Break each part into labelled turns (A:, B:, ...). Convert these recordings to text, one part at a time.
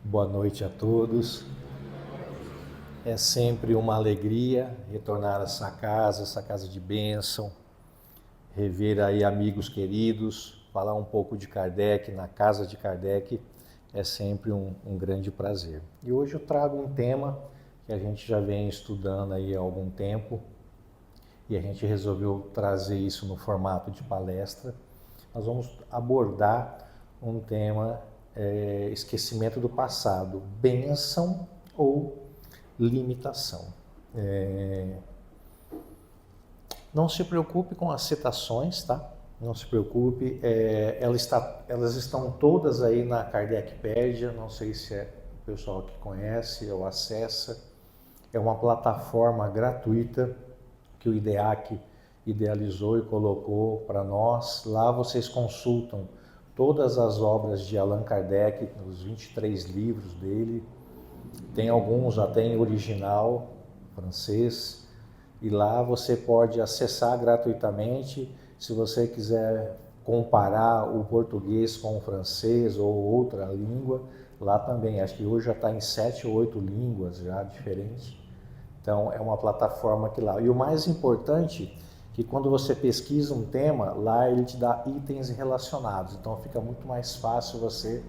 A: Boa noite a todos. É sempre uma alegria retornar a essa casa de bênção, rever aí amigos queridos, falar um pouco de Kardec, na casa de Kardec, é sempre um grande prazer. E hoje eu trago um tema que a gente já vem estudando aí há algum tempo e a gente resolveu trazer isso no formato de palestra. Nós vamos abordar um tema, esquecimento do passado, bênção ou limitação. Não se preocupe com as citações, tá? Não se preocupe, elas estão todas aí na Kardecpédia, não sei se é o pessoal que conhece ou acessa. É uma plataforma gratuita que o IDEAC idealizou e colocou para nós. Lá vocês consultam todas as obras de Allan Kardec, os 23 livros dele. Tem alguns até em original francês. E lá você pode acessar gratuitamente. Se você quiser comparar o português com o francês ou outra língua, lá também. Acho que hoje já está em 7 ou 8 línguas já diferentes. Então é uma plataforma que lá. E o mais importante, que quando você pesquisa um tema, lá ele te dá itens relacionados. Então fica muito mais fácil você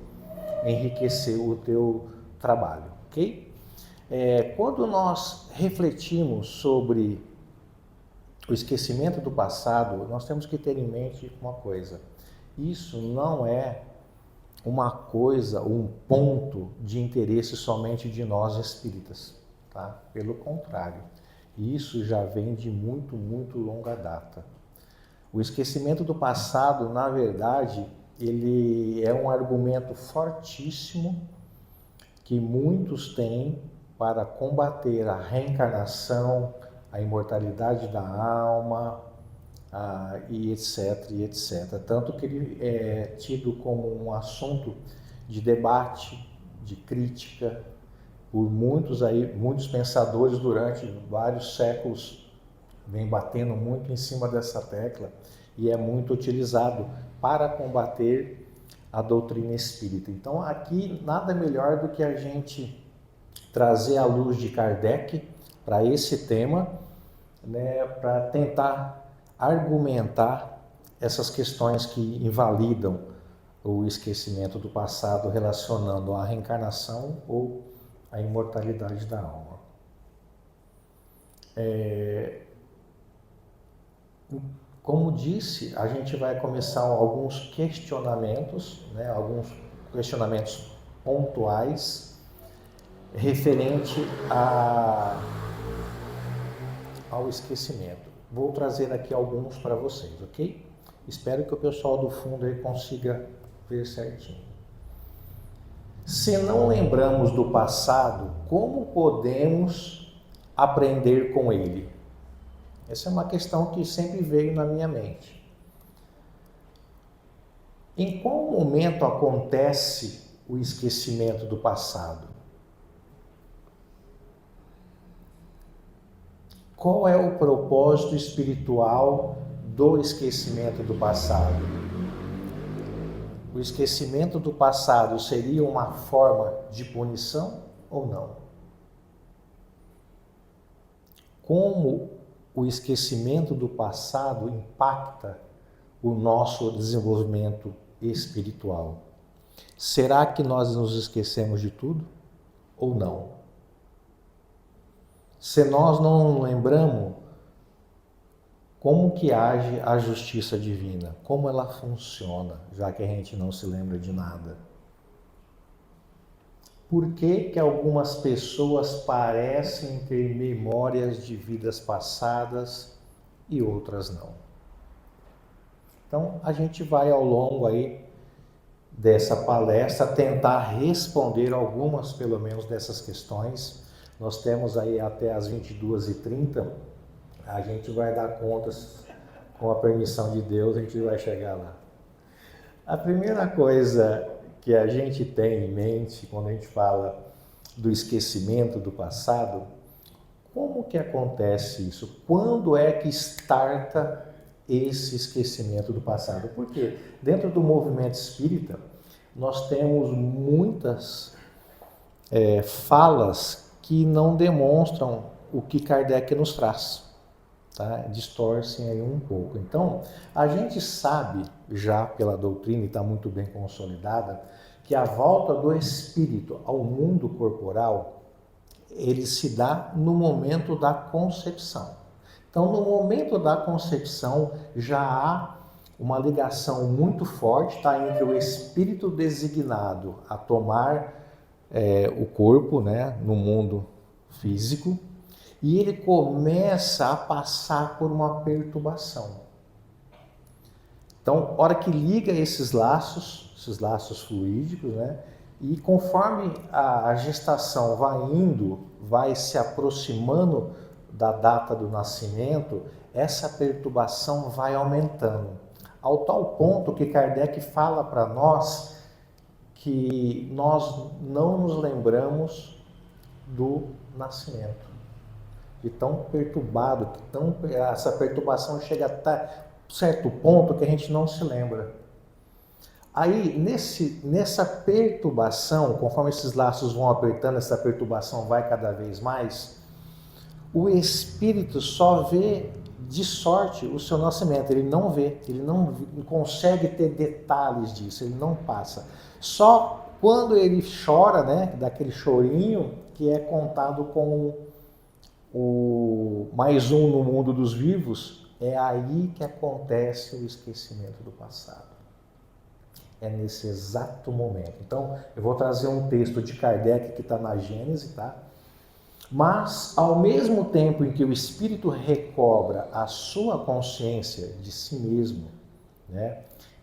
A: enriquecer o teu trabalho, ok? Quando nós refletimos sobre o esquecimento do passado, nós temos que ter em mente uma coisa. Isso não é uma coisa, um ponto de interesse somente de nós espíritas, tá? Pelo contrário, isso já vem de muito, muito longa data. O esquecimento do passado, na verdade, ele é um argumento fortíssimo que muitos têm para combater a reencarnação, a imortalidade da alma, e etc, e etc. Tanto que ele é tido como um assunto de debate, de crítica, por muitos pensadores durante vários séculos vem batendo muito em cima dessa tecla e é muito utilizado para combater a doutrina espírita. Então aqui nada melhor do que a gente trazer a luz de Kardec para esse tema, né, para tentar argumentar essas questões que invalidam o esquecimento do passado relacionando a reencarnação ou a imortalidade da alma. Como disse, a gente vai começar alguns questionamentos, né, alguns questionamentos pontuais referente ao esquecimento. Vou trazer aqui alguns para vocês, ok? Espero que o pessoal do fundo aí consiga ver certinho. Se não lembramos do passado, como podemos aprender com ele? Essa é uma questão que sempre veio na minha mente. Em qual momento acontece o esquecimento do passado? Qual é o propósito espiritual do esquecimento do passado? O esquecimento do passado seria uma forma de punição ou não? Como o esquecimento do passado impacta o nosso desenvolvimento espiritual? Será que nós nos esquecemos de tudo ou não? Se nós não lembramos, como que age a justiça divina? Como ela funciona, já que a gente não se lembra de nada? Por que que algumas pessoas parecem ter memórias de vidas passadas e outras não? Então, a gente vai ao longo aí dessa palestra tentar responder algumas, pelo menos, dessas questões. Nós temos aí até as 22h30, a gente vai dar contas, com a permissão de Deus, a gente vai chegar lá. A primeira coisa que a gente tem em mente quando a gente fala do esquecimento do passado, como que acontece isso? Quando é que starta esse esquecimento do passado? Porque dentro do movimento espírita, nós temos muitas falas que não demonstram o que Kardec nos traz, tá? Distorcem aí um pouco. Então, a gente sabe já pela doutrina, e está muito bem consolidada, que a volta do espírito ao mundo corporal, ele se dá no momento da concepção. Então, no momento da concepção, já há uma ligação muito forte, tá, entre o espírito designado a tomar o corpo, né, no mundo físico, e ele começa a passar por uma perturbação. Então, hora que liga esses laços fluídicos, né, e conforme a gestação vai indo, vai se aproximando da data do nascimento, essa perturbação vai aumentando, ao tal ponto que Kardec fala para nós que nós não nos lembramos do nascimento. De tão perturbado, essa perturbação chega até certo ponto que a gente não se lembra. Aí, nessa perturbação, conforme esses laços vão apertando, essa perturbação vai cada vez mais, o espírito só vê de sorte o seu nascimento, ele não vê, ele não consegue ter detalhes disso, ele não passa. Só quando ele chora, né, daquele chorinho, que é contado com o mais um no mundo dos vivos, é aí que acontece o esquecimento do passado. É nesse exato momento. Então, eu vou trazer um texto de Kardec que está na Gênese, tá? Mas, ao mesmo tempo em que o espírito recobra a sua consciência de si mesmo, né,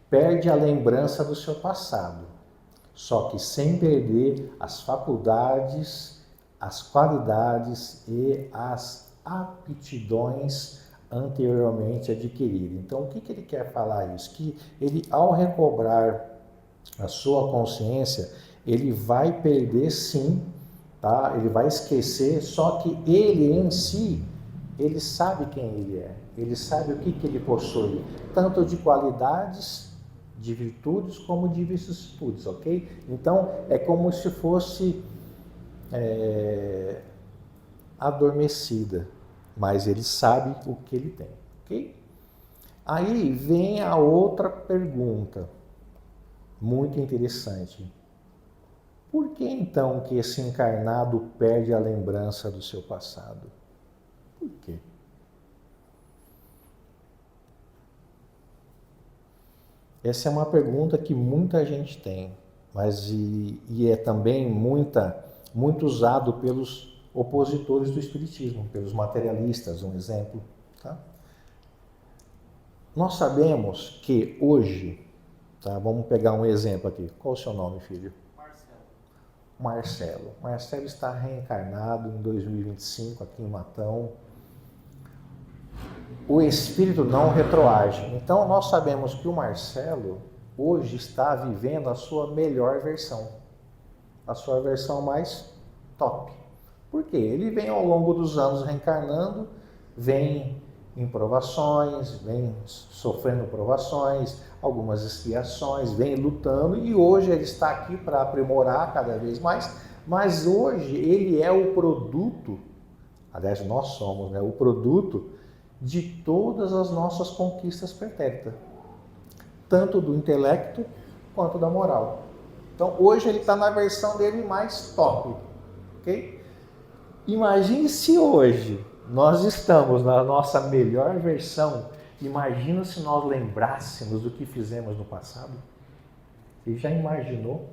A: perde a lembrança do seu passado, só que sem perder as faculdades, as qualidades e as aptidões anteriormente adquiridas. Então, o que ele quer falar isso? Que ele, ao recobrar a sua consciência, ele vai perder sim, tá? Ele vai esquecer, só que ele em si, ele sabe quem ele é, ele sabe o que ele possui, tanto de qualidades, de virtudes, como de vicissitudes, ok? Então, é como se fosse adormecida, mas ele sabe o que ele tem, ok? Aí vem a outra pergunta, muito interessante. Por que então que esse encarnado perde a lembrança do seu passado? Por quê? Essa é uma pergunta que muita gente tem, mas é também muito usado pelos opositores do espiritismo, pelos materialistas, um exemplo. Tá? Nós sabemos que hoje, tá, vamos pegar um exemplo aqui. Qual o seu nome, filho? Marcelo. Marcelo está reencarnado em 2025 aqui em Matão. O espírito não retroage. Então nós sabemos que o Marcelo hoje está vivendo a sua melhor versão, a sua versão mais top. Por quê? Ele vem ao longo dos anos reencarnando, vem em provações, vem sofrendo provações, algumas expiações, vem lutando e hoje ele está aqui para aprimorar cada vez mais, mas hoje ele é o produto, aliás nós somos, né, o produto de todas as nossas conquistas pretéritas, tanto do intelecto quanto da moral. Então hoje ele está na versão dele mais top, ok? Imagine se hoje nós estamos na nossa melhor versão, imagina se nós lembrássemos do que fizemos no passado. Você já imaginou?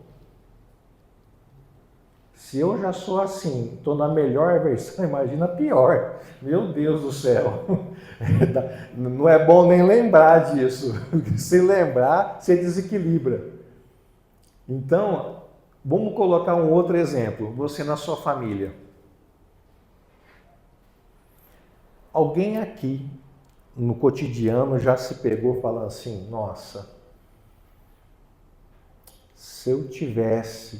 A: Se eu já sou assim, estou na melhor versão, imagina a pior. Meu Deus do céu. Não é bom nem lembrar disso. Se lembrar, você desequilibra. Então, vamos colocar um outro exemplo. Você na sua família. Alguém aqui, no cotidiano, já se pegou falando assim, nossa, se eu tivesse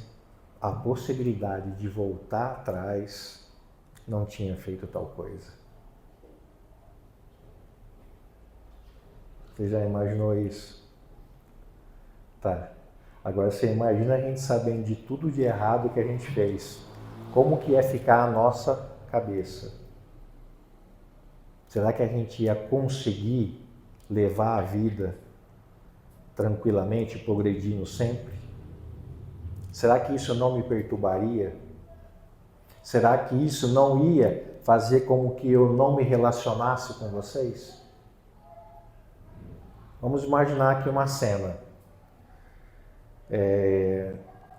A: a possibilidade de voltar atrás, não tinha feito tal coisa. Você já imaginou isso? Tá. Agora você imagina a gente sabendo de tudo de errado que a gente fez. Como que ia ficar a nossa cabeça? Será que a gente ia conseguir levar a vida tranquilamente, progredindo sempre? Será que isso não me perturbaria? Será que isso não ia fazer com que eu não me relacionasse com vocês? Vamos imaginar aqui uma cena.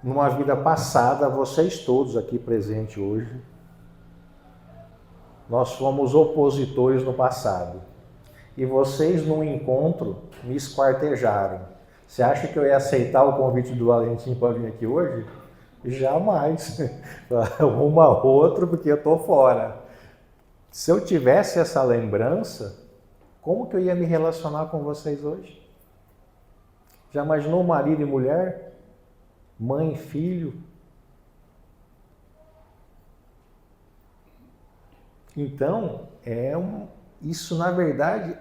A: Numa vida passada, vocês todos aqui presentes hoje, nós fomos opositores no passado. E vocês, num encontro, me esquartejaram. Você acha que eu ia aceitar o convite do Valentim para vir aqui hoje? Jamais. Uma outra, porque eu estou fora. Se eu tivesse essa lembrança, como que eu ia me relacionar com vocês hoje? Já imaginou marido e mulher? Mãe e filho? Então, isso na verdade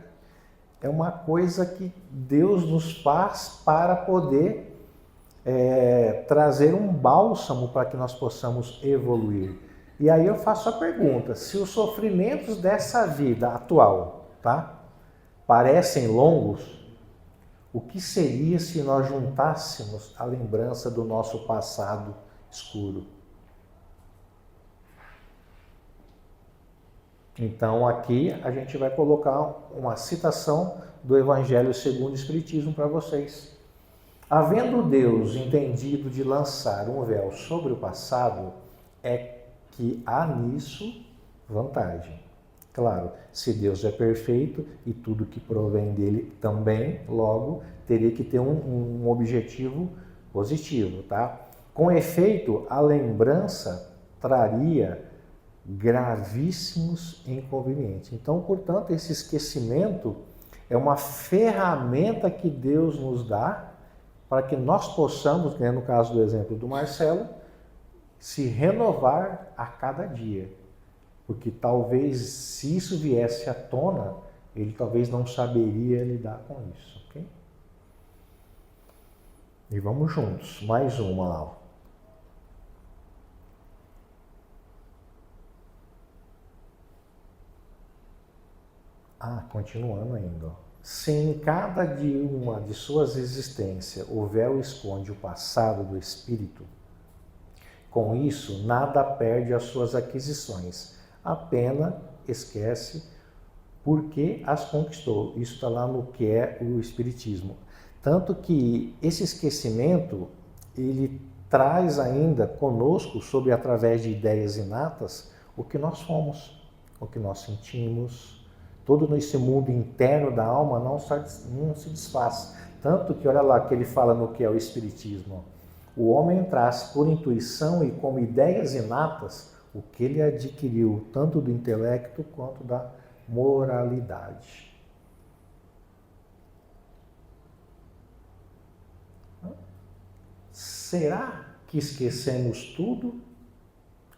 A: é uma coisa que Deus nos faz para poder trazer um bálsamo para que nós possamos evoluir. E aí eu faço a pergunta, se os sofrimentos dessa vida atual, tá, parecem longos, o que seria se nós juntássemos a lembrança do nosso passado escuro? Então aqui a gente vai colocar uma citação do Evangelho segundo o Espiritismo para vocês. Havendo Deus entendido de lançar um véu sobre o passado, é que há nisso vantagem. Claro, se Deus é perfeito e tudo que provém dele também, logo, teria que ter um objetivo positivo, tá? Com efeito, a lembrança traria gravíssimos inconvenientes. Então, portanto, esse esquecimento é uma ferramenta que Deus nos dá para que nós possamos, né, no caso do exemplo do Marcelo, se renovar a cada dia. Porque talvez, se isso viesse à tona, ele talvez não saberia lidar com isso, ok? E vamos juntos, mais uma aula. Continuando ainda. Se em cada de uma de suas existências o véu esconde o passado do espírito, com isso nada perde as suas aquisições, apenas esquece porque as conquistou. Isso está lá no que é o Espiritismo. Tanto que esse esquecimento, ele traz ainda conosco, através de ideias inatas, o que nós somos, o que nós sentimos. Todo nesse mundo interno da alma não se desfaz. Tanto que, olha lá, que ele fala no que é o Espiritismo. O homem traz por intuição e como ideias inatas o que ele adquiriu, tanto do intelecto quanto da moralidade. Será que esquecemos tudo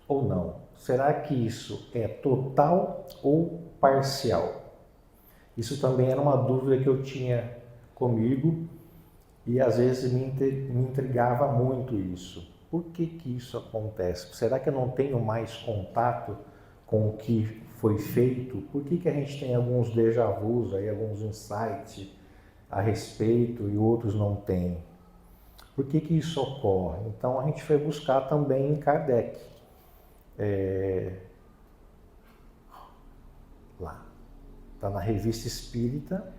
A: ou não? Será que isso é total ou parcial? Isso também era uma dúvida que eu tinha comigo e às vezes me intrigava muito isso. Por que que isso acontece? Será que eu não tenho mais contato com o que foi feito? Por que que a gente tem alguns déjà vus, aí, alguns insights a respeito e outros não têm? Por que que isso ocorre? Então a gente foi buscar também em Kardec. Lá, está na Revista Espírita.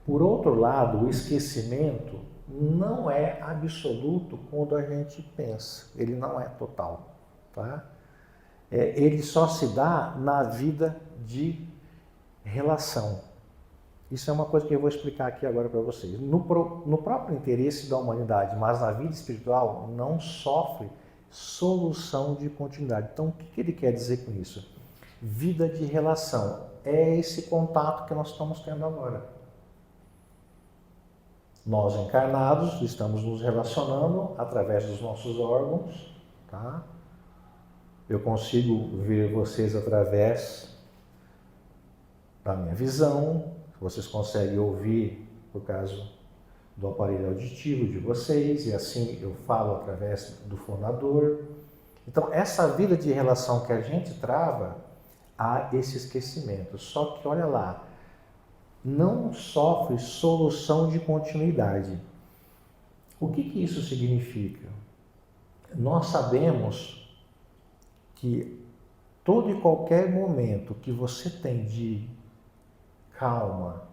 A: Por outro lado, o esquecimento não é absoluto quando a gente pensa, ele não é total, tá? Ele só se dá na vida de relação. Isso é uma coisa que eu vou explicar aqui agora para vocês. No próprio interesse da humanidade, mas na vida espiritual, não sofre solução de continuidade. Então, o que ele quer dizer com isso? Vida de relação. É esse contato que nós estamos tendo agora. Nós encarnados estamos nos relacionando através dos nossos órgãos, tá? Eu consigo ver vocês através da minha visão, vocês conseguem ouvir, por causa do aparelho auditivo de vocês, e assim eu falo através do fonador. Então, essa vida de relação que a gente trava, há esse esquecimento. Só que, olha lá, não sofre solução de continuidade. O que isso significa? Nós sabemos que todo e qualquer momento que você tem de calma,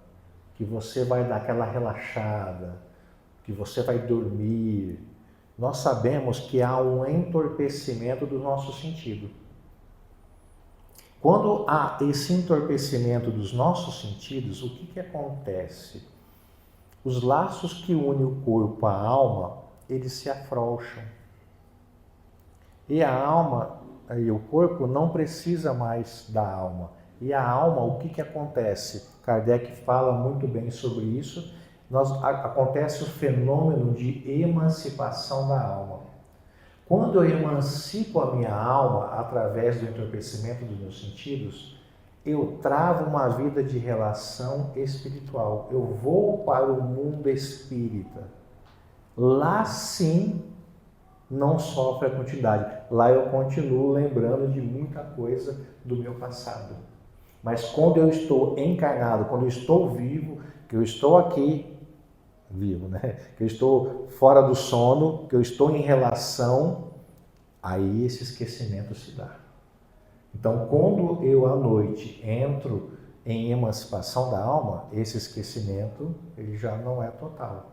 A: que você vai dar aquela relaxada, que você vai dormir, nós sabemos que há um entorpecimento do nosso sentido. Quando há esse entorpecimento dos nossos sentidos, o que acontece? Os laços que unem o corpo à alma, eles se afrouxam. E a alma e o corpo não precisa mais da alma. E a alma, o que acontece? Kardec fala muito bem sobre isso. Acontece o fenômeno de emancipação da alma. Quando eu emancipo a minha alma através do entorpecimento dos meus sentidos, eu travo uma vida de relação espiritual. Eu vou para o mundo espírita. Lá sim não sofre a continuidade. Lá eu continuo lembrando de muita coisa do meu passado. Mas quando eu estou encarnado, quando eu estou vivo, que eu estou aqui, vivo, né? Que eu estou fora do sono, que eu estou em relação, aí esse esquecimento se dá. Então, quando eu à noite entro em emancipação da alma, esse esquecimento ele já não é total.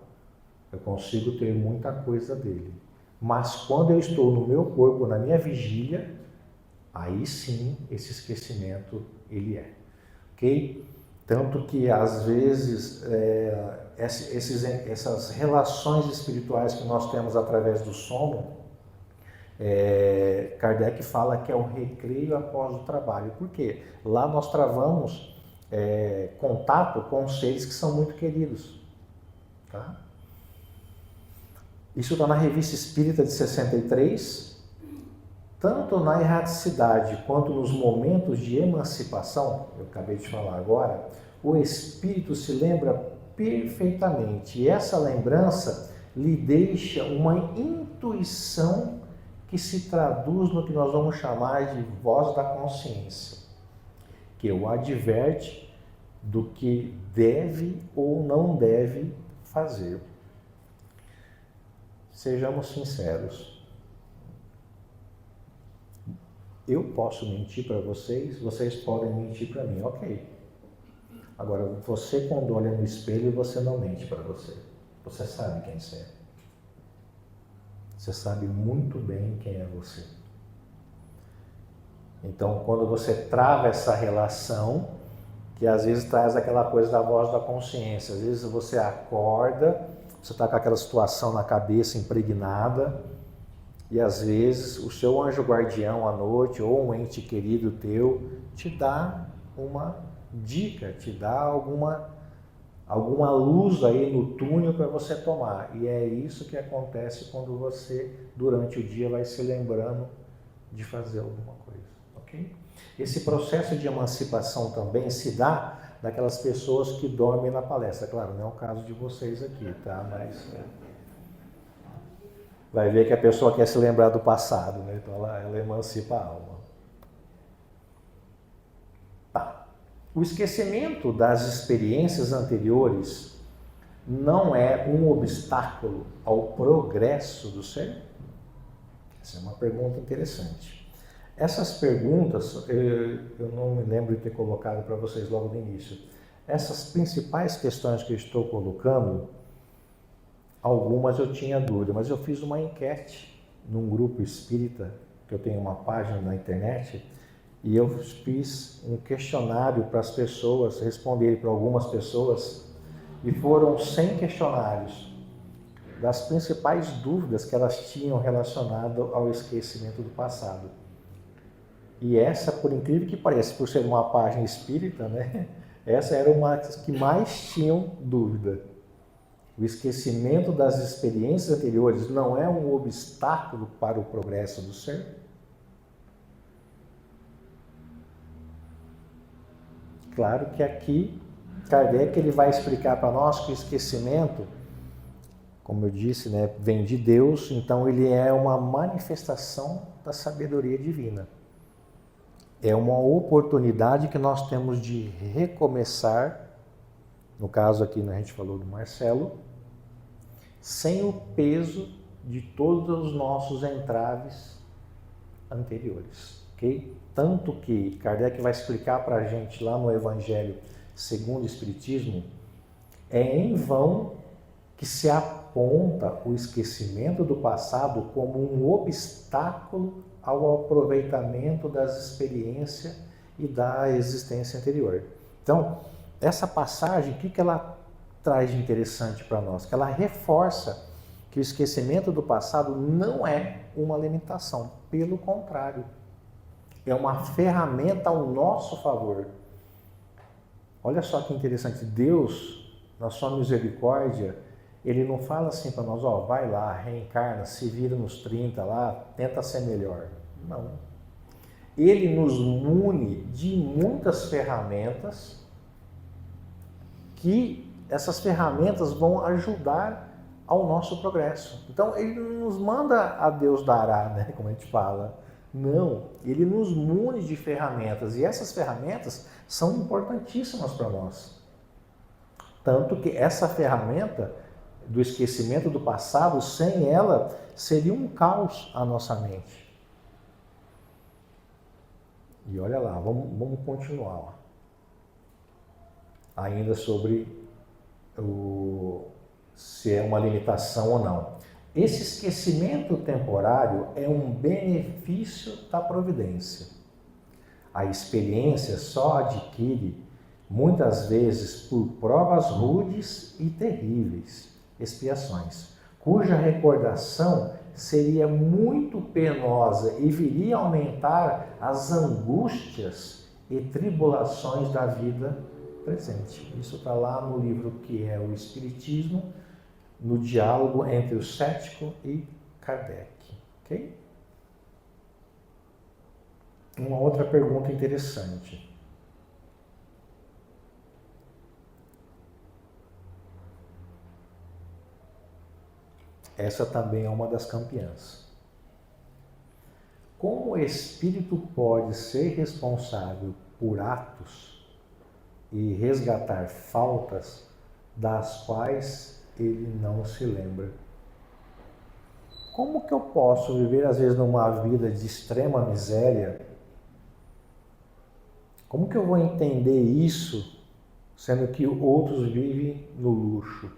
A: Eu consigo ter muita coisa dele. Mas quando eu estou no meu corpo, na minha vigília, aí sim esse esquecimento ele é. Ok? Tanto que às vezes essas relações espirituais que nós temos através do sono, Kardec fala que é o recreio após o trabalho. Por quê? Lá nós travamos contato com seres que são muito queridos. Tá? Isso está na Revista Espírita de 63. Tanto na erraticidade quanto nos momentos de emancipação, eu acabei de falar agora, o espírito se lembra perfeitamente. E essa lembrança lhe deixa uma intuição que se traduz no que nós vamos chamar de voz da consciência, que o adverte do que deve ou não deve fazer. Sejamos sinceros. Eu posso mentir para vocês, vocês podem mentir para mim, ok. Agora, você quando olha no espelho, você não mente para você. Você sabe quem você é. Você sabe muito bem quem é você. Então, quando você trava essa relação, que às vezes traz aquela coisa da voz da consciência, às vezes você acorda, você está com aquela situação na cabeça impregnada, e às vezes o seu anjo guardião à noite, ou um ente querido teu, te dá uma dica, te dá alguma luz aí no túnel para você tomar. E é isso que acontece quando você, durante o dia, vai se lembrando de fazer alguma coisa, ok? Esse processo de emancipação também se dá daquelas pessoas que dormem na palestra. Claro, não é o caso de vocês aqui, tá? Mas vai ver que a pessoa quer se lembrar do passado, né? Então ela emancipa a alma. Tá. O esquecimento das experiências anteriores não é um obstáculo ao progresso do ser? Essa é uma pergunta interessante. Essas perguntas, eu não me lembro de ter colocado para vocês logo no início. Essas principais questões que eu estou colocando, algumas eu tinha dúvida, mas eu fiz uma enquete num grupo espírita, que eu tenho uma página na internet, e eu fiz um questionário para as pessoas responderem, para algumas pessoas, e foram 100 questionários das principais dúvidas que elas tinham relacionado ao esquecimento do passado. E essa, por incrível que pareça, por ser uma página espírita, né? Essa era uma das que mais tinham dúvida. O esquecimento das experiências anteriores não é um obstáculo para o progresso do ser? Claro que aqui Kardec ele vai explicar para nós que o esquecimento como eu disse, né, vem de Deus, então ele é uma manifestação da sabedoria divina. É uma oportunidade que nós temos de recomeçar, no caso aqui a gente falou do Marcelo, sem o peso de todos os nossos entraves anteriores, ok? Tanto que Kardec vai explicar para a gente lá no Evangelho segundo o Espiritismo, é em vão que se aponta o esquecimento do passado como um obstáculo ao aproveitamento das experiências e da existência anterior. Então, essa passagem, o que ela traz de interessante para nós? Que ela reforça que o esquecimento do passado não é uma limitação, pelo contrário, é uma ferramenta ao nosso favor. Olha só que interessante, Deus, na sua misericórdia, ele não fala assim para nós, ó, vai lá, reencarna, se vira nos 30 lá, tenta ser melhor. Não. Ele nos mune de muitas ferramentas que essas ferramentas vão ajudar ao nosso progresso. Então, ele não nos manda a Deus dará, né, como a gente fala. Não, ele nos mune de ferramentas e essas ferramentas são importantíssimas para nós. Tanto que essa ferramenta do esquecimento do passado, sem ela, seria um caos à nossa mente. E olha lá, vamos continuar. Ó. Ainda sobre se é uma limitação ou não. Esse esquecimento temporário é um benefício da providência. A experiência só adquire, muitas vezes, por provas rudes e terríveis, expiações, cuja recordação seria muito penosa e viria a aumentar as angústias e tribulações da vida presente. Isso está lá no livro que é o Espiritismo, no diálogo entre o cético e Kardec. Ok? Uma outra pergunta interessante. Essa também é uma das campeãs. Como o espírito pode ser responsável por atos e resgatar faltas das quais ele não se lembra? Como que eu posso viver, às vezes, numa vida de extrema miséria? Como que eu vou entender isso, sendo que outros vivem no luxo?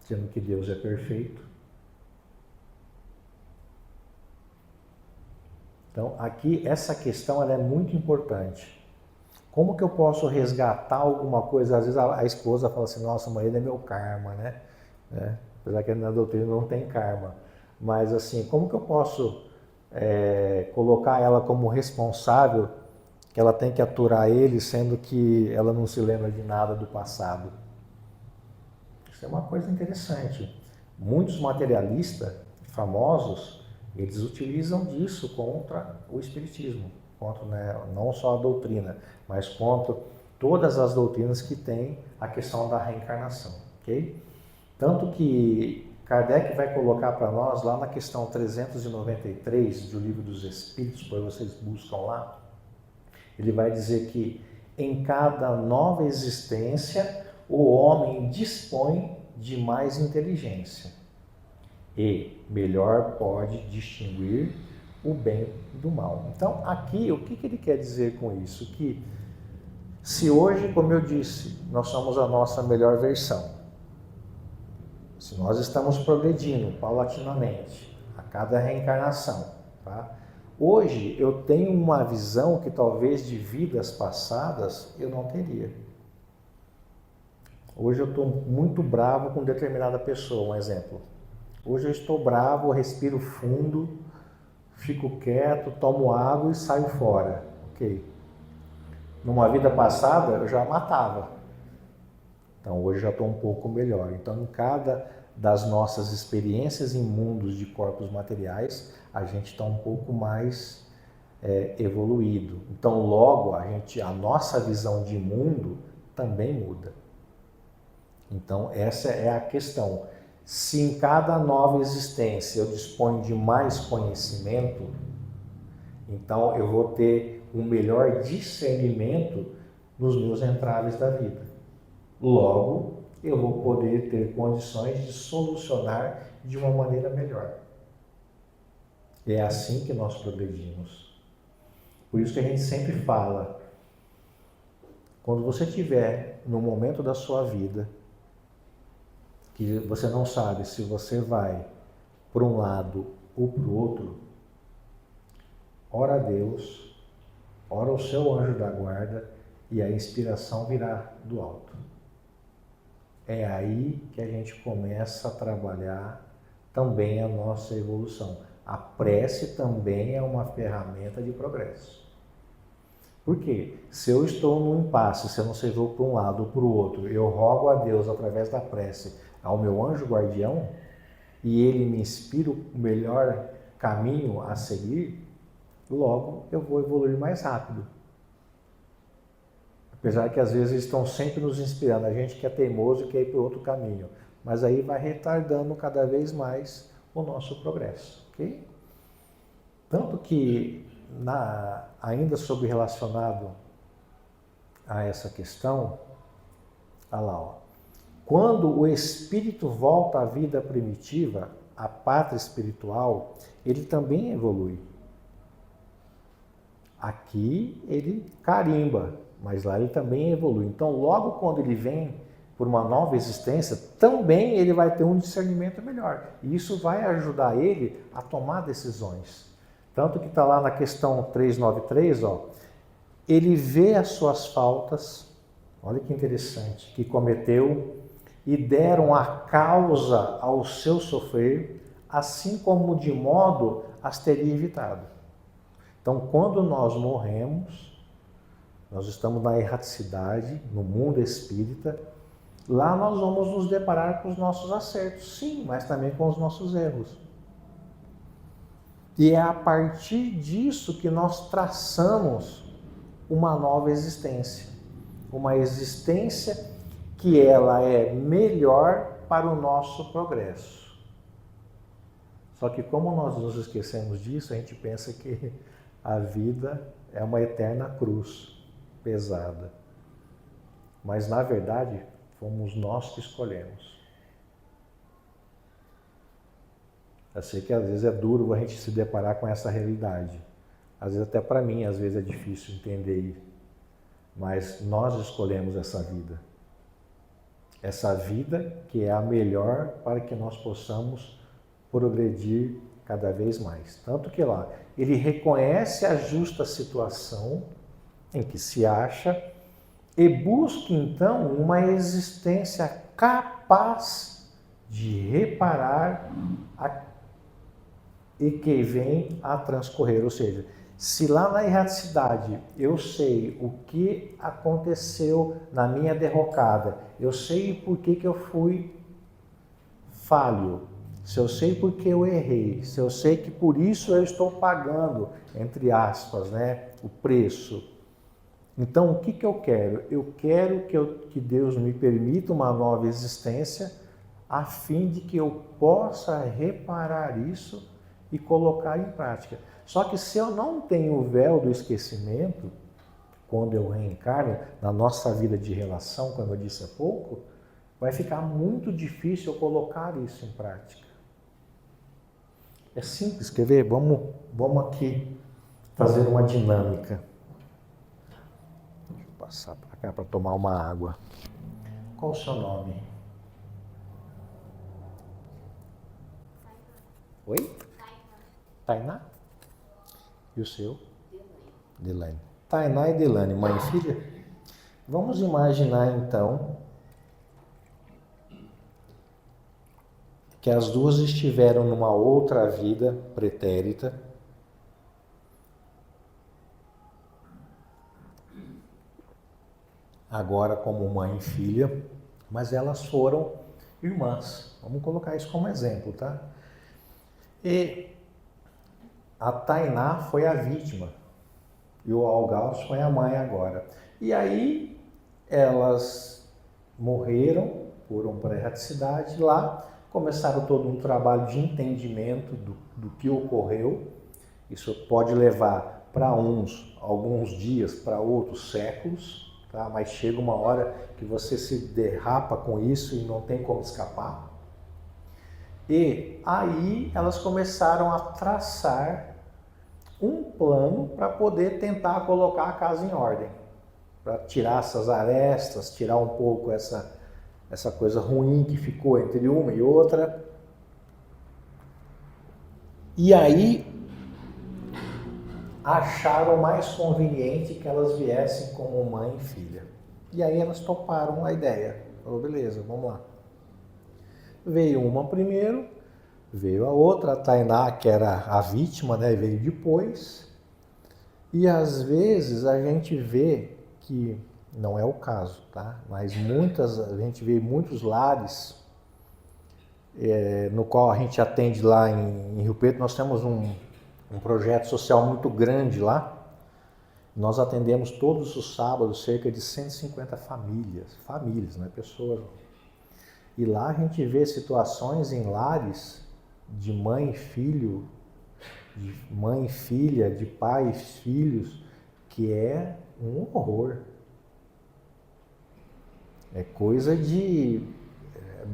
A: Sendo que Deus é perfeito. Então, aqui, essa questão ela é muito importante. Como que eu posso resgatar alguma coisa? Às vezes a esposa fala assim, nossa, mas ele é meu karma, né? Apesar que na doutrina não tem karma. Mas assim, como que eu posso colocar ela como responsável, que ela tem que aturar ele, sendo que ela não se lembra de nada do passado? Isso é uma coisa interessante. Muitos materialistas famosos, eles utilizam disso contra o espiritismo, contra, né, não só a doutrina, mas contra todas as doutrinas que têm a questão da reencarnação, ok? Tanto que Kardec vai colocar para nós lá na questão 393 do Livro dos Espíritos, depois vocês buscam lá, ele vai dizer que em cada nova existência o homem dispõe de mais inteligência e melhor pode distinguir o bem do mal. Então, aqui, o que ele quer dizer com isso? Que se hoje, como eu disse, nós somos a nossa melhor versão, se nós estamos progredindo paulatinamente a cada reencarnação, tá? Hoje eu tenho uma visão que talvez de vidas passadas eu não teria. Hoje eu estou muito bravo com determinada pessoa, um exemplo. Hoje eu estou bravo, respiro fundo, fico quieto, tomo água e saio fora. Ok. Numa vida passada eu já matava. Então hoje eu já estou um pouco melhor. Então em cada das nossas experiências em mundos de corpos materiais, a gente está um pouco mais evoluído. Então logo a nossa visão de mundo também muda. Então, essa é a questão. Se em cada nova existência eu disponho de mais conhecimento, então eu vou ter um melhor discernimento nos meus entraves da vida. Logo, eu vou poder ter condições de solucionar de uma maneira melhor. É assim que nós progredimos. Por isso que a gente sempre fala, quando você estiver no momento da sua vida, que você não sabe se você vai para um lado ou para o outro, ora a Deus, ora o seu anjo da guarda e a inspiração virá do alto. É aí que a gente começa a trabalhar também a nossa evolução. A prece também é uma ferramenta de progresso. Por quê? Se eu estou num impasse, se eu não sei vou para um lado ou para o outro, eu rogo a Deus através da prece ao meu anjo guardião e ele me inspira o melhor caminho a seguir, logo eu vou evoluir mais rápido. Apesar que às vezes eles estão sempre nos inspirando, a gente que é teimoso e quer ir para outro caminho, mas aí vai retardando cada vez mais o nosso progresso, ok? Tanto que, ainda sobre relacionado a essa questão, olha lá, ó, quando o espírito volta à vida primitiva, à pátria espiritual, ele também evolui. Aqui ele carimba, mas lá ele também evolui. Então, logo quando ele vem por uma nova existência, também ele vai ter um discernimento melhor. E isso vai ajudar ele a tomar decisões. Tanto que está lá na questão 393, ó, ele vê as suas faltas, olha que interessante, que cometeu e deram a causa ao seu sofrer, assim como de modo as teria evitado. Então, quando nós morremos, nós estamos na erraticidade, no mundo espírita, lá nós vamos nos deparar com os nossos acertos, sim, mas também com os nossos erros. E é a partir disso que nós traçamos uma nova existência. Uma existência que ela é melhor para o nosso progresso. Só que como nós nos esquecemos disso, a gente pensa que a vida é uma eterna cruz pesada. Mas na verdade, fomos nós que escolhemos. Eu sei que às vezes é duro a gente se deparar com essa realidade. Às vezes até para mim, às vezes é difícil entender. Mas nós escolhemos essa vida. Essa vida que é a melhor para que nós possamos progredir cada vez mais. Tanto que lá, ele reconhece a justa situação em que se acha e busca então uma existência capaz de reparar e que vem a transcorrer. Ou seja, se lá na erraticidade eu sei o que aconteceu na minha derrocada, eu sei por que eu fui falho, se eu sei por que eu errei, se eu sei que por isso eu estou pagando, entre aspas, né, o preço. Então, o que eu quero? Eu quero que Deus me permita uma nova existência a fim de que eu possa reparar isso e colocar em prática. Só que se eu não tenho o véu do esquecimento, quando eu reencarno, na nossa vida de relação, como eu disse há pouco, vai ficar muito difícil eu colocar isso em prática. É simples, quer ver? Vamos aqui fazer uma dinâmica. Deixa eu passar para cá para tomar uma água. Qual o seu nome? Oi? Tainá? E o seu? Delane. Tainá e Delane, mãe e filha? Vamos imaginar então que as duas estiveram numa outra vida pretérita, agora como mãe e filha, mas elas foram irmãs. Vamos colocar isso como exemplo, tá? E a Tainá foi a vítima e o Algaus foi a mãe agora. E aí elas morreram foram para a erraticidade. Lá começaram todo um trabalho de entendimento do que ocorreu. Isso pode levar para uns alguns dias, para outros séculos, tá? Mas chega uma hora que você se derrapa com isso e não tem como escapar. E aí elas começaram a traçar um plano para poder tentar colocar a casa em ordem, para tirar essas arestas, tirar um pouco essa coisa ruim que ficou entre uma e outra. E aí acharam mais conveniente que elas viessem como mãe e filha. E aí elas toparam a ideia. Falou, beleza, vamos lá. Veio uma primeiro, veio a outra, a Tainá, que era a vítima, né, veio depois. E às vezes a gente vê que, não é o caso, tá? Mas a gente vê muitos lares no qual a gente atende lá em Rio Preto. Nós temos um projeto social muito grande lá. Nós atendemos todos os sábados cerca de 150 famílias, né, pessoas. E lá a gente vê situações em lares de mãe e filho, de mãe e filha, de pai e filhos, que é um horror. É coisa de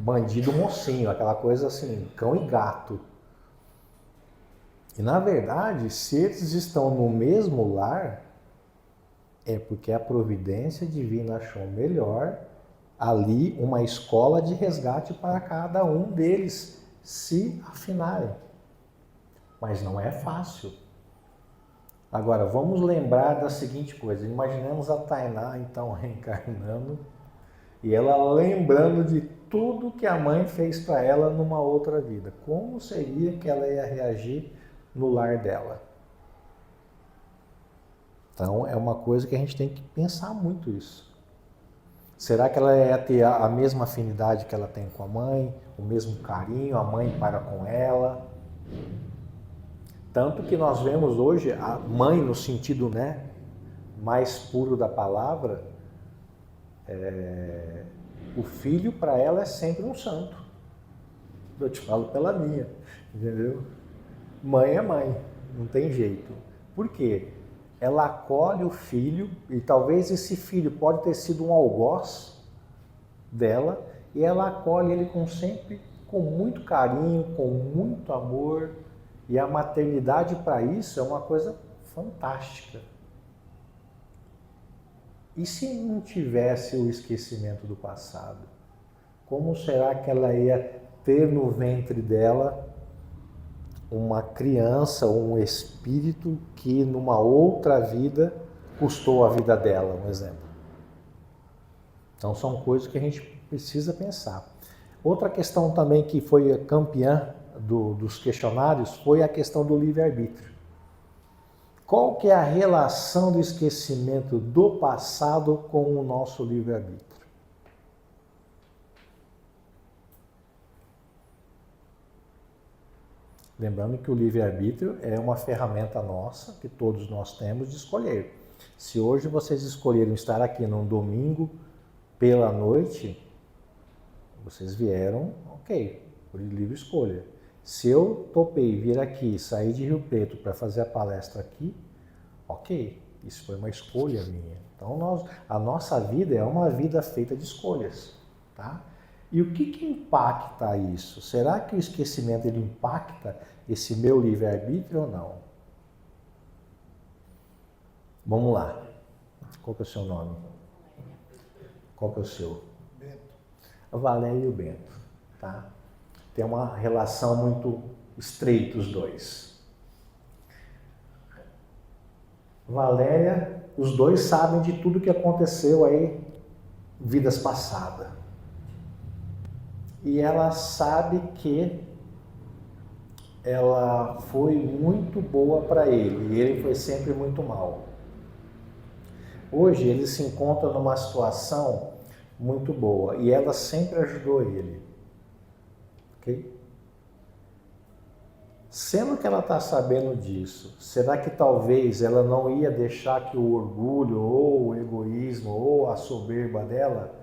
A: bandido mocinho, aquela coisa assim, cão e gato. E na verdade, se eles estão no mesmo lar, é porque a providência divina achou melhor ali uma escola de resgate para cada um deles se afinarem. Mas não é fácil. Agora, vamos lembrar da seguinte coisa. Imaginemos a Tainá, então, reencarnando, e ela lembrando de tudo que a mãe fez para ela numa outra vida. Como seria que ela ia reagir no lar dela? Então, é uma coisa que a gente tem que pensar muito isso. Será que ela ia ter a mesma afinidade que ela tem com a mãe, o mesmo carinho, a mãe para com ela? Tanto que nós vemos hoje a mãe no sentido, né, mais puro da palavra, o filho para ela é sempre um santo. Eu te falo pela minha, entendeu? Mãe é mãe, não tem jeito. Por quê? Ela acolhe o filho, e talvez esse filho pode ter sido um algoz dela, e ela acolhe ele sempre com muito carinho, com muito amor, e a maternidade para isso é uma coisa fantástica. E se não tivesse o esquecimento do passado? Como será que ela ia ter no ventre dela uma criança, um espírito que numa outra vida custou a vida dela, um exemplo? Então são coisas que a gente precisa pensar. Outra questão também que foi campeã dos questionários foi a questão do livre-arbítrio. Qual que é a relação do esquecimento do passado com o nosso livre-arbítrio? Lembrando que o livre-arbítrio é uma ferramenta nossa, que todos nós temos, de escolher. Se hoje vocês escolheram estar aqui num domingo pela noite, vocês vieram, ok, por livre escolha. Se eu topei vir aqui, sair de Rio Preto para fazer a palestra aqui, ok, isso foi uma escolha minha. Então a nossa vida é uma vida feita de escolhas, tá? E o que impacta isso? Será que o esquecimento ele impacta esse meu livre-arbítrio ou não? Vamos lá. Qual que é o seu nome? Qual que é o seu?
B: Bento.
A: A Valéria e o Bento, tá? Tem uma relação muito estreita os dois. Valéria, os dois sabem de tudo que aconteceu aí, vidas passadas. E ela sabe que ela foi muito boa para ele e ele foi sempre muito mal. Hoje ele se encontra numa situação muito boa e ela sempre ajudou ele. Ok? Sendo que ela está sabendo disso, será que talvez ela não ia deixar que o orgulho ou o egoísmo ou a soberba dela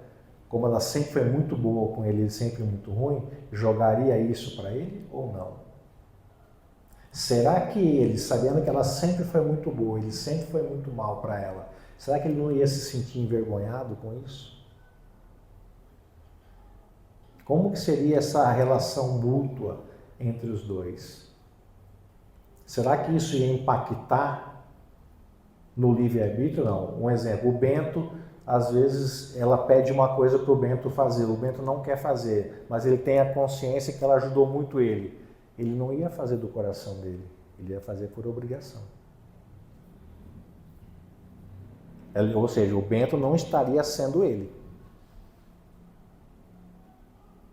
A: como ela sempre foi muito boa com ele sempre muito ruim, jogaria isso para ele ou não? Será que ele, sabendo que ela sempre foi muito boa, ele sempre foi muito mal para ela, será que ele não ia se sentir envergonhado com isso? Como que seria essa relação mútua entre os dois? Será que isso ia impactar no livre-arbítrio? Não. Um exemplo, o Bento, às vezes, ela pede uma coisa para o Bento fazer, o Bento não quer fazer, mas ele tem a consciência que ela ajudou muito ele. Ele não ia fazer do coração dele, ele ia fazer por obrigação. Ou seja, o Bento não estaria sendo ele.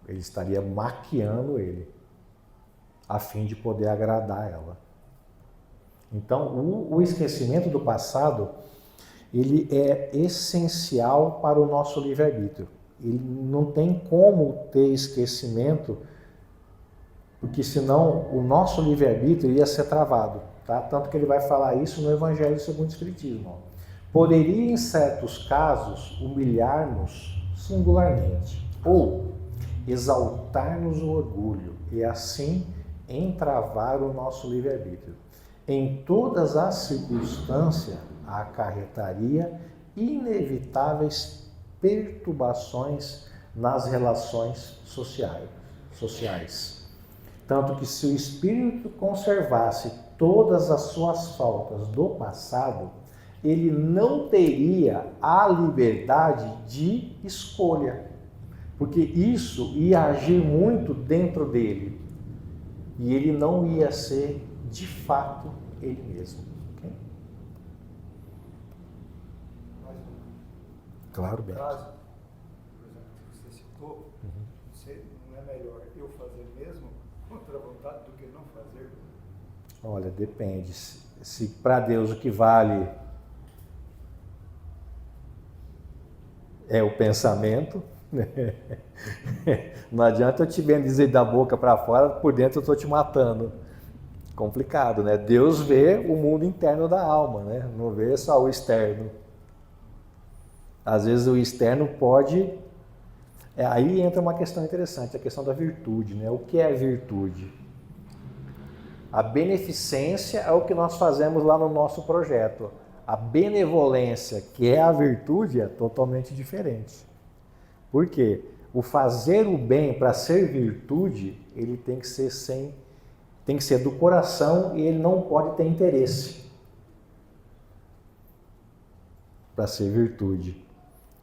A: Ele estaria maquiando ele, a fim de poder agradar ela. Então, o esquecimento do passado, ele é essencial para o nosso livre-arbítrio. Ele não tem como ter esquecimento, porque senão o nosso livre-arbítrio ia ser travado. Tá? Tanto que ele vai falar isso no Evangelho segundo o Espiritismo. Poderia, em certos casos, humilhar-nos singularmente, ou exaltar-nos o orgulho e assim entravar o nosso livre-arbítrio. Em todas as circunstâncias, acarretaria inevitáveis perturbações nas relações sociais. Tanto que se o espírito conservasse todas as suas faltas do passado, ele não teria a liberdade de escolha. Porque isso ia agir muito dentro dele. E ele não ia ser, de fato, ele mesmo. Okay? Claro, Beto.
B: Caso, por exemplo, que você citou, não é melhor eu fazer mesmo contra a vontade do que não fazer?
A: Olha, depende. Se para Deus o que vale é o pensamento, não adianta eu te bendizer da boca para fora, por dentro eu estou te matando. Complicado, né? Deus vê o mundo interno da alma, né? Não vê só o externo. Às vezes o externo pode... aí entra uma questão interessante, a questão da virtude, né? O que é virtude? A beneficência é o que nós fazemos lá no nosso projeto. A benevolência, que é a virtude, é totalmente diferente. Por quê? O fazer o bem para ser virtude, ele tem que ser do coração e ele não pode ter interesse para ser virtude.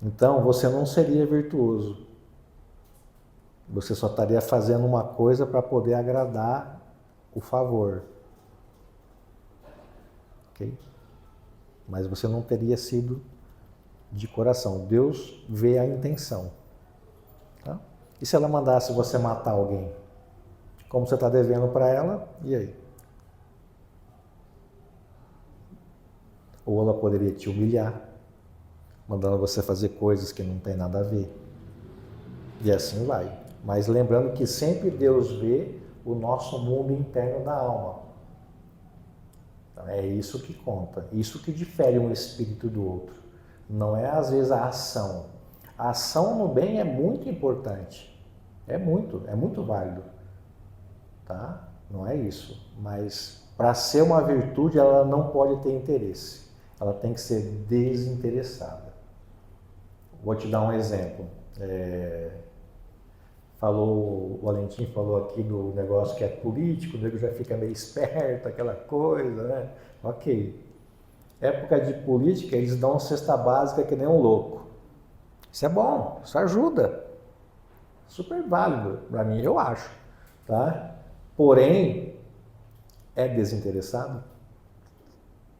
A: Então, você não seria virtuoso. Você só estaria fazendo uma coisa para poder agradar o favor. Ok? Mas você não teria sido de coração. Deus vê a intenção. Tá? E se ela mandasse você matar alguém? Como você está devendo para ela, e aí? Ou ela poderia te humilhar, mandando você fazer coisas que não tem nada a ver. E assim vai. Mas lembrando que sempre Deus vê o nosso mundo interno da alma. Então é isso que conta. Isso que difere um espírito do outro. Não é às vezes a ação. A ação no bem é muito importante. É muito válido. Tá? Não é isso. Mas para ser uma virtude, ela não pode ter interesse. Ela tem que ser desinteressada. Vou te dar um exemplo. O Valentim falou aqui do negócio que é político, o nego já fica meio esperto, aquela coisa, né? Ok. Época de política, eles dão cesta básica que nem um louco. Isso é bom, isso ajuda. Super válido para mim, eu acho. Tá? Porém, é desinteressado?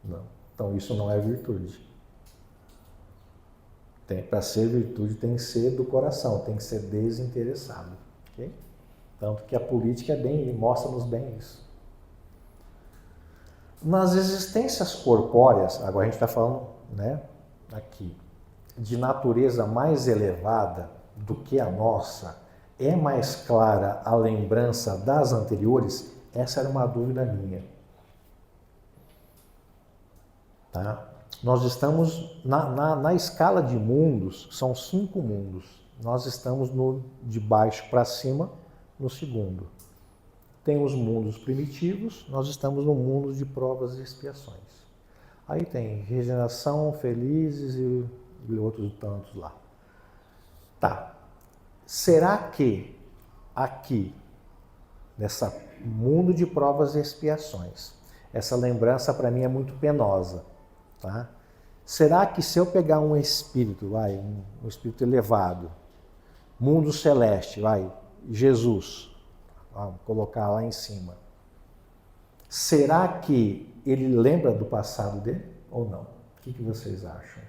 A: Não. Então isso não é virtude. Para ser virtude tem que ser do coração, tem que ser desinteressado. Okay? Tanto que a política mostra-nos bem isso. Nas existências corpóreas, agora a gente está falando, né, aqui, de natureza mais elevada do que a nossa, é mais clara a lembrança das anteriores? Essa era uma dúvida minha. Tá? Nós estamos na escala de mundos, são 5 mundos. Nós estamos no de baixo para cima, no segundo. Tem os mundos primitivos, nós estamos no mundo de provas e expiações. Aí tem regeneração, felizes e outros tantos lá. Tá. Será que aqui, nessa mundo de provas e expiações, essa lembrança para mim é muito penosa, tá? Será que se eu pegar um espírito, um espírito elevado, mundo celeste, Jesus, vamos colocar lá em cima, será que ele lembra do passado dele ou não? O que vocês acham?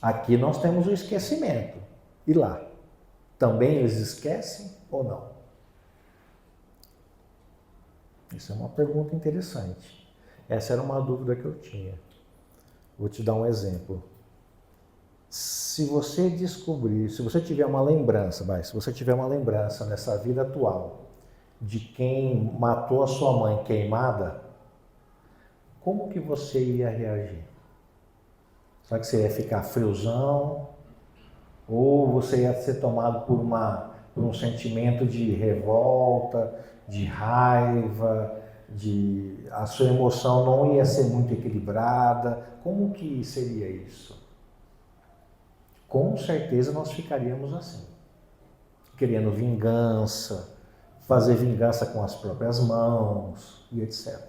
A: Aqui nós temos o esquecimento. E lá? Também eles esquecem ou não? Isso é uma pergunta interessante. Essa era uma dúvida que eu tinha. Vou te dar um exemplo. Se você descobrir, se você tiver uma lembrança, se você tiver uma lembrança nessa vida atual de quem matou a sua mãe queimada, como que você ia reagir? Será que você ia ficar friozão? Ou você ia ser tomado por um sentimento de revolta, de raiva, a sua emoção não ia ser muito equilibrada? Como que seria isso? Com certeza nós ficaríamos assim, querendo vingança, fazer vingança com as próprias mãos e etc.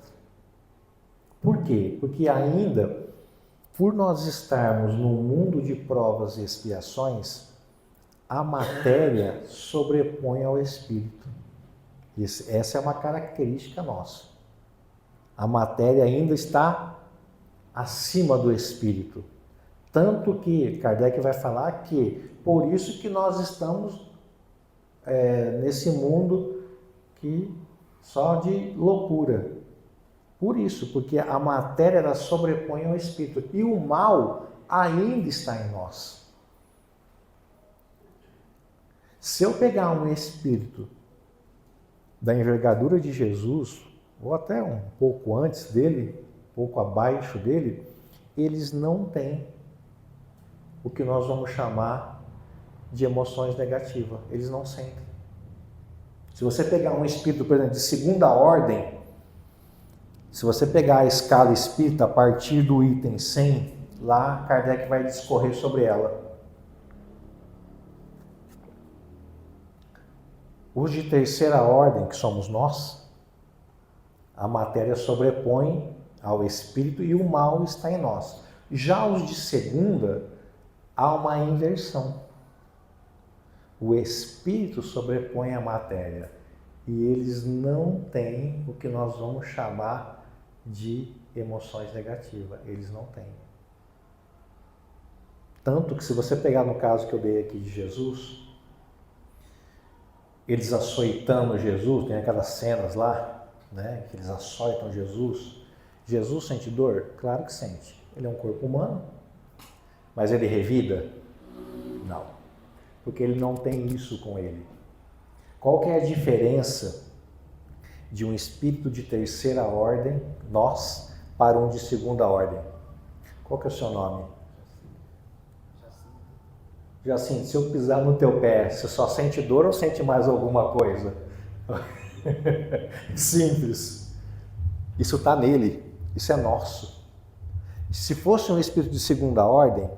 A: Por quê? Porque ainda, por nós estarmos num mundo de provas e expiações, a matéria sobrepõe ao espírito. Essa é uma característica nossa. A matéria ainda está acima do espírito. Tanto que Kardec vai falar que por isso que nós estamos nesse mundo que só de loucura. Por isso, porque a matéria ela sobrepõe ao espírito e o mal ainda está em nós. Se eu pegar um espírito da envergadura de Jesus, ou até um pouco antes dele, um pouco abaixo dele, eles não têm o que nós vamos chamar de emoções negativas. Eles não sentem. Se você pegar um espírito, por exemplo, de segunda ordem, se você pegar a escala espírita a partir do item 100, lá Kardec vai discorrer sobre ela. Os de terceira ordem, que somos nós, a matéria sobrepõe ao espírito e o mal está em nós. Já os de segunda, há uma inversão. O espírito sobrepõe a matéria e eles não têm o que nós vamos chamar de emoções negativas. Eles não têm. Tanto que se você pegar no caso que eu dei aqui de Jesus, eles açoitando Jesus, tem aquelas cenas lá, né, que eles açoitam Jesus. Jesus sente dor? Claro que sente. Ele é um corpo humano, mas ele revida? Não, porque ele não tem isso com ele. Qual que é a diferença de um espírito de terceira ordem, nós, para um de segunda ordem? Qual que é o seu nome? Jacinto, se eu pisar no teu pé, você só sente dor ou sente mais alguma coisa? Simples. Isso está nele, isso é nosso. Se fosse um espírito de segunda ordem,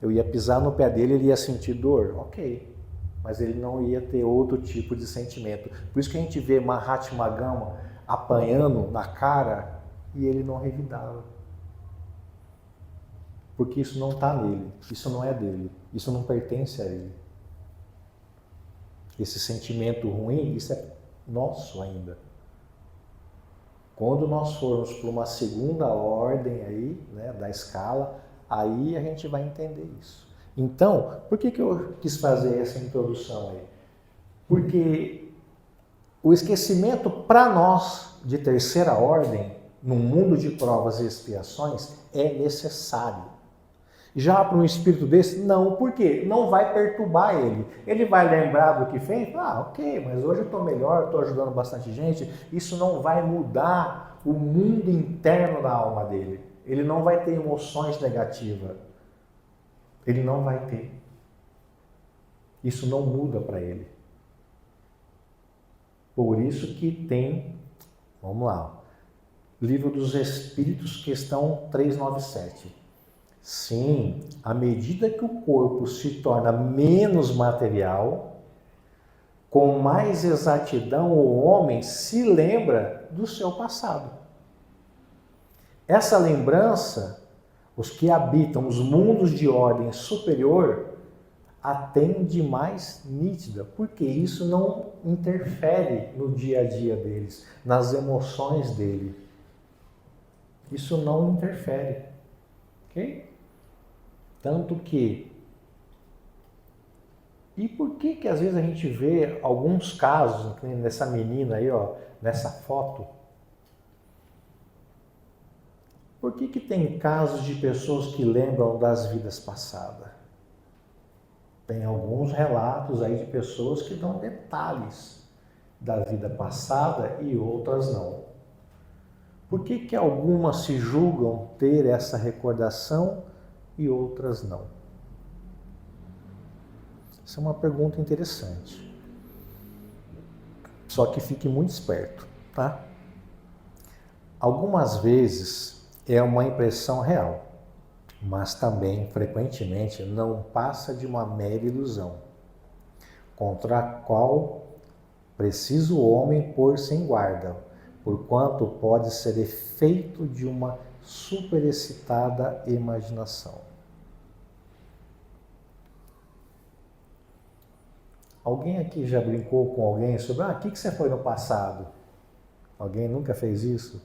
A: eu ia pisar no pé dele, ele ia sentir dor, ok. Mas ele não ia ter outro tipo de sentimento. Por isso que a gente vê Mahatma Gama apanhando na cara e ele não revidava. Porque isso não está nele, isso não é dele, isso não pertence a ele. Esse sentimento ruim, isso é nosso ainda. Quando nós formos para uma segunda ordem aí, né, da escala, aí a gente vai entender isso. Então, por que eu quis fazer essa introdução aí? Porque o esquecimento para nós de terceira ordem, num mundo de provas e expiações, é necessário. Já para um espírito desse, não. Por quê? Não vai perturbar ele. Ele vai lembrar do que fez? Ah, ok, mas hoje eu estou melhor, estou ajudando bastante gente. Isso não vai mudar o mundo interno da alma dele. Ele não vai ter emoções negativas. Ele não vai ter. Isso não muda para ele. Por isso que tem, vamos lá, Livro dos Espíritos, questão 397. Sim, à medida que o corpo se torna menos material, com mais exatidão o homem se lembra do seu passado. Essa lembrança, os que habitam os mundos de ordem superior, a têm de mais nítida, porque isso não interfere no dia a dia deles, nas emoções dele. Isso não interfere, ok? Tanto que... E por que que às vezes a gente vê alguns casos, nessa menina aí, ó, nessa foto? Por que que tem casos de pessoas que lembram das vidas passadas? Tem alguns relatos aí de pessoas que dão detalhes da vida passada e outras não. Por que que algumas se julgam ter essa recordação e outras não? Essa é uma pergunta interessante. Só que fique muito esperto, tá? Algumas vezes é uma impressão real, mas também, frequentemente, não passa de uma mera ilusão, contra a qual precisa o homem pôr-se em guarda, porquanto pode ser efeito de uma superexcitada imaginação. Alguém aqui já brincou com alguém sobre, o que você foi no passado? Alguém nunca fez isso?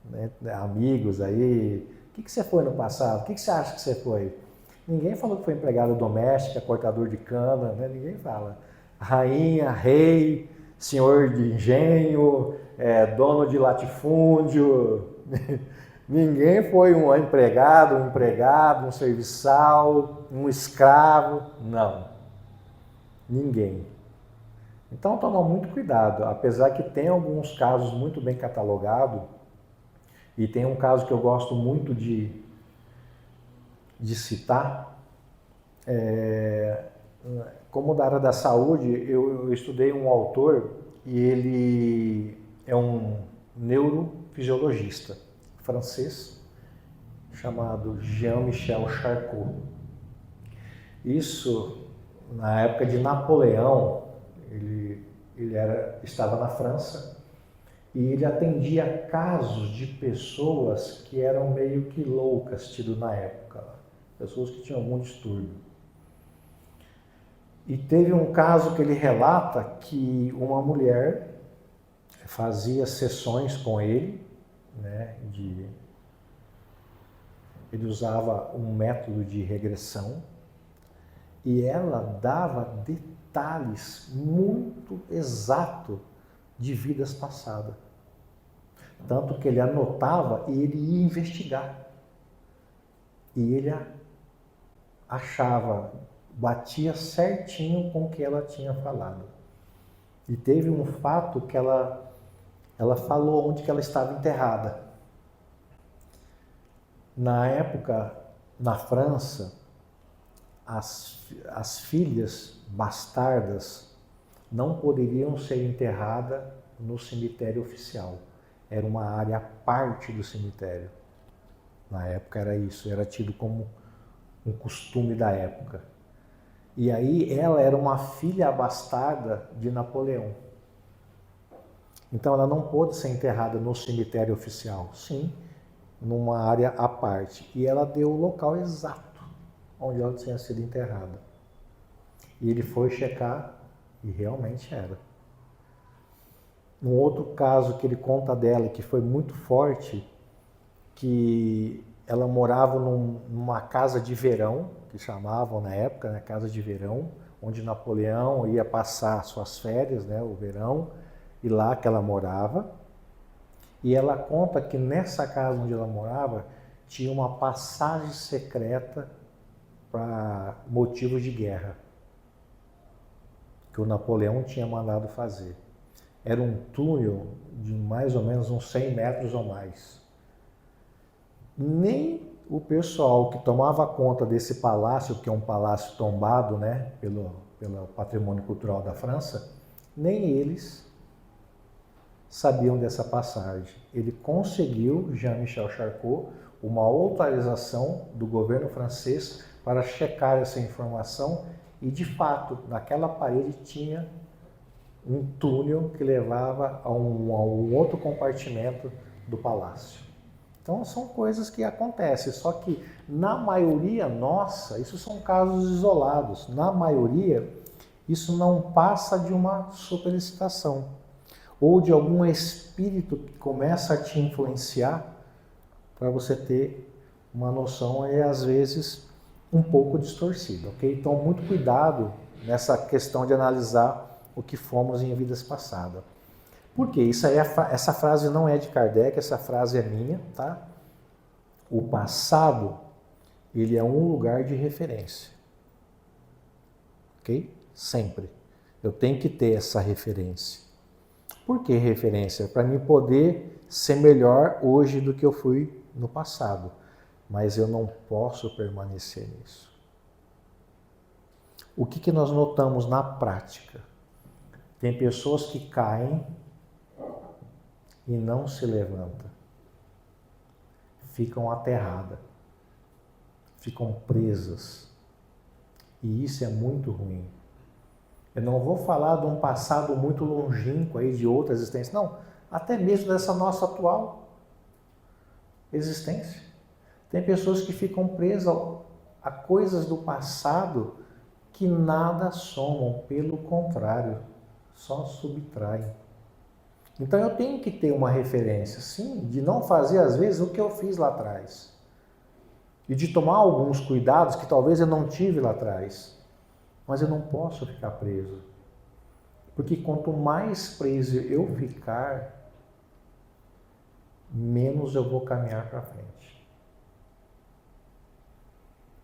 A: Né? Amigos aí, o que você foi no passado? O que você acha que você foi? Ninguém falou que foi empregada doméstica, cortador de cana, né? Ninguém fala. Rainha, rei, senhor de engenho, dono de latifúndio. Ninguém foi um empregado, um serviçal, um escravo. Não. Ninguém. Então toma muito cuidado, apesar que tem alguns casos muito bem catalogados, e tem um caso que eu gosto muito de citar, como da área da saúde, eu estudei um autor e ele é um neurofisiologista francês chamado Jean-Michel Charcot. Isso na época de Napoleão, ele estava na França e ele atendia casos de pessoas que eram meio que loucas, tido na época, pessoas que tinham algum distúrbio. E teve um caso que ele relata que uma mulher fazia sessões com ele, né, ele usava um método de regressão, e ela dava detalhes muito exatos de vidas passadas. Tanto que ele anotava e ele ia investigar. E ele achava, batia certinho com o que ela tinha falado. E teve um fato que ela falou onde que ela estava enterrada. Na época, na França, as filhas bastardas não poderiam ser enterradas no cemitério oficial. Era uma área à parte do cemitério. Na época era isso, era tido como um costume da época. E aí ela era uma filha bastarda de Napoleão. Então ela não pôde ser enterrada no cemitério oficial, sim, numa área à parte. E ela deu o local exato onde ela tinha sido enterrada. E ele foi checar e realmente era. Um outro caso que ele conta dela, que foi muito forte, que ela morava numa casa de verão, que chamavam na época, né, casa de verão, onde Napoleão ia passar suas férias, né, o verão, e lá que ela morava. E ela conta que nessa casa onde ela morava, tinha uma passagem secreta para motivos de guerra, que o Napoleão tinha mandado fazer. Era um túnel de mais ou menos uns 100 metros ou mais. Nem o pessoal que tomava conta desse palácio, que é um palácio tombado, né, pelo patrimônio cultural da França, nem eles sabiam dessa passagem. Ele conseguiu, Jean-Michel Charcot, uma autorização do governo francês para checar essa informação e, de fato, naquela parede tinha um túnel que levava a um outro compartimento do palácio. Então são coisas que acontecem, só que na maioria nossa, isso são casos isolados, na maioria isso não passa de uma superexcitação ou de algum espírito que começa a te influenciar para você ter uma noção aí às vezes um pouco distorcida, ok? Então muito cuidado nessa questão de analisar o que fomos em vidas passadas. Por quê? Isso aí, essa frase não é de Kardec, essa frase é minha, tá? O passado, ele é um lugar de referência. Ok? Sempre. Eu tenho que ter essa referência. Por que referência? Para mim poder ser melhor hoje do que eu fui no passado. Mas eu não posso permanecer nisso. O que nós notamos na prática? Tem pessoas que caem e não se levantam. Ficam aterradas. Ficam presas. E isso é muito ruim. Eu não vou falar de um passado muito longínquo aí de outra existência. Não, até mesmo dessa nossa atual existência. Tem pessoas que ficam presas a coisas do passado que nada somam, pelo contrário, só subtraem. Então eu tenho que ter uma referência, sim, de não fazer às vezes o que eu fiz lá atrás. E de tomar alguns cuidados que talvez eu não tive lá atrás. Mas eu não posso ficar preso. Porque quanto mais preso eu ficar, menos eu vou caminhar para frente.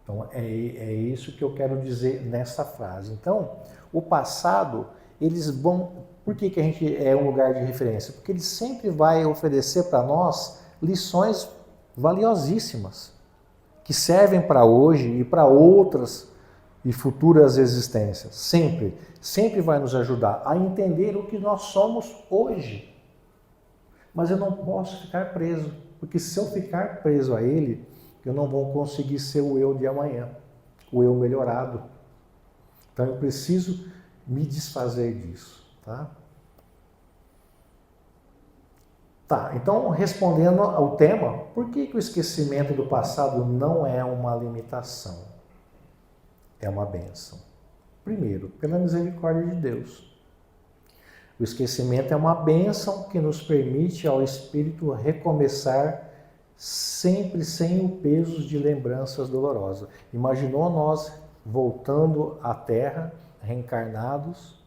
A: Então é isso que eu quero dizer nessa frase. Então, o passado, eles vão... Por que a gente é um lugar de referência? Porque ele sempre vai oferecer para nós lições valiosíssimas, que servem para hoje e para outras e futuras existências. Sempre vai nos ajudar a entender o que nós somos hoje. Mas eu não posso ficar preso, porque se eu ficar preso a ele, eu não vou conseguir ser o eu de amanhã, o eu melhorado. Então eu preciso me desfazer disso, tá? Tá, então respondendo ao tema, por que o esquecimento do passado não é uma limitação? É uma bênção. Primeiro, pela misericórdia de Deus. O esquecimento é uma bênção que nos permite ao espírito recomeçar sempre sem o peso de lembranças dolorosas. Imaginou nós voltando à Terra, reencarnados,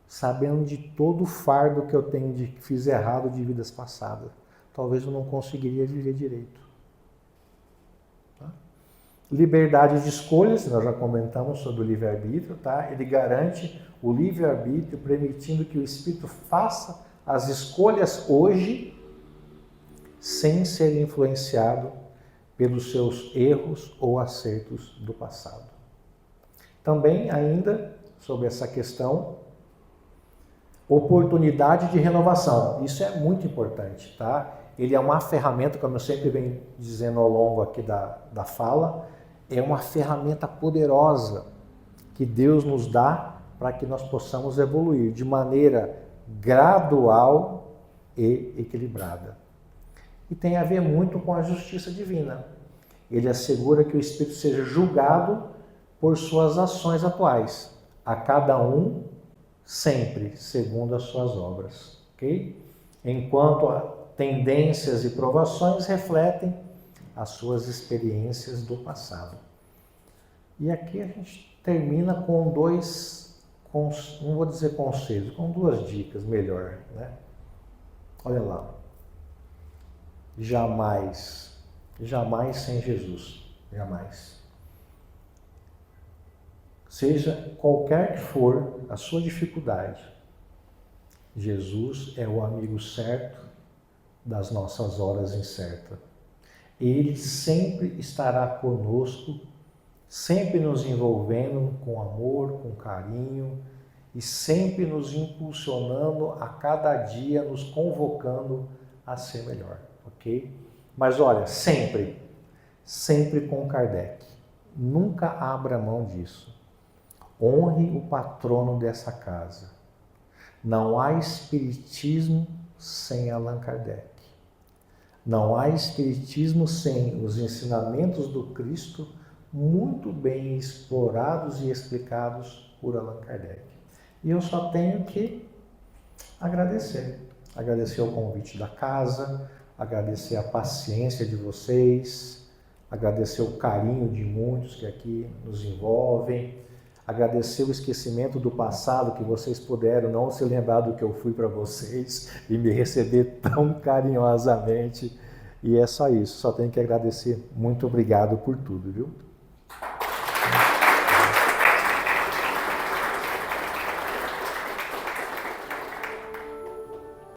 A: sabendo de todo o fardo que eu tenho que fiz errado de vidas passadas. Talvez eu não conseguiria viver direito. Tá? Liberdade de escolhas, nós já comentamos sobre o livre-arbítrio, tá? Ele garante o livre-arbítrio, permitindo que o espírito faça as escolhas hoje, sem ser influenciado pelos seus erros ou acertos do passado. Também, ainda, sobre essa questão, oportunidade de renovação. Isso é muito importante, tá? Ele é uma ferramenta, como eu sempre venho dizendo ao longo aqui da fala, é uma ferramenta poderosa que Deus nos dá para que nós possamos evoluir de maneira gradual e equilibrada. E tem a ver muito com a justiça divina. Ele assegura que o espírito seja julgado por suas ações atuais, a cada um sempre segundo as suas obras, ok? Enquanto tendências e provações refletem as suas experiências do passado. E aqui a gente termina com não vou dizer conselhos, com duas dicas melhor, né? Olha lá. Jamais sem Jesus, jamais. Seja qualquer que for a sua dificuldade, Jesus é o amigo certo das nossas horas incertas. Ele sempre estará conosco sempre nos envolvendo com amor, com carinho e sempre nos impulsionando a cada dia, nos convocando a ser melhor, ok? Mas olha, sempre com Kardec. Nunca abra mão disso. Honre o patrono dessa casa. Não há espiritismo sem Allan Kardec. Não há espiritismo sem os ensinamentos do Cristo, muito bem explorados e explicados por Allan Kardec. E eu só tenho que agradecer. Agradecer o convite da casa, agradecer a paciência de vocês, agradecer o carinho de muitos que aqui nos envolvem, agradecer o esquecimento do passado, que vocês puderam não se lembrar do que eu fui para vocês e me receber tão carinhosamente. E é só isso, só tenho que agradecer. Muito obrigado por tudo, viu?